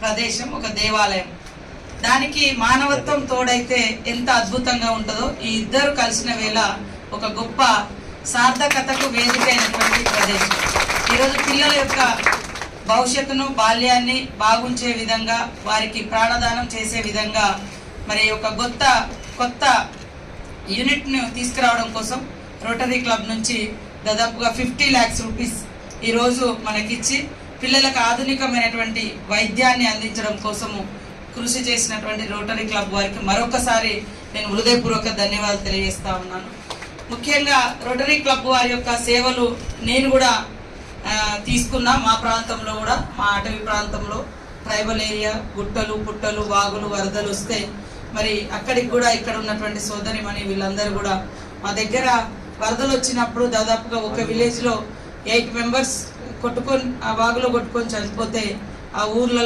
ప్రదేశం, ఒక దేవాలయం. దానికి మానవత్వం తోడైతే ఎంత అద్భుతంగా ఉంటుందో ఈ ఇద్దరు కలిసిన వేళ ఒక గొప్ప సార్థకతకు వేదిక అయినటువంటి ప్రదేశం. ఈరోజు పిల్లల యొక్క భవిష్యత్తును, బాల్యాన్ని బాగుంచే విధంగా, వారికి ప్రాణదానం చేసే విధంగా మరి ఒక కొత్త యూనిట్ను తీసుకురావడం కోసం రోటరీ క్లబ్ నుంచి దాదాపుగా 50 lakhs రూపీస్ ఈరోజు మనకిచ్చి పిల్లలకు ఆధునికమైనటువంటి వైద్యాన్ని అందించడం కోసము కృషి చేసినటువంటి రోటరీ క్లబ్ వారికి మరొకసారి నేను హృదయపూర్వక ధన్యవాదాలు తెలియజేస్తా ఉన్నాను. ముఖ్యంగా రోటరీ క్లబ్ వారి యొక్క సేవలు నేను కూడా తీసుకున్నా. మా ప్రాంతంలో కూడా, మా అటవీ ప్రాంతంలో ట్రైబల్ ఏరియా, గుట్టలు, పుట్టలు, వాగులు, వరదలు వస్తే మరి అక్కడికి కూడా ఇక్కడ ఉన్నటువంటి సోదరిమణి వీళ్ళందరూ కూడా మా దగ్గర వరదలు వచ్చినప్పుడు దాదాపుగా ఒక విలేజ్లో 8 members కొట్టుకొని ఆ వాగులో కొట్టుకొని చనిపోతే ఆ ఊర్లలో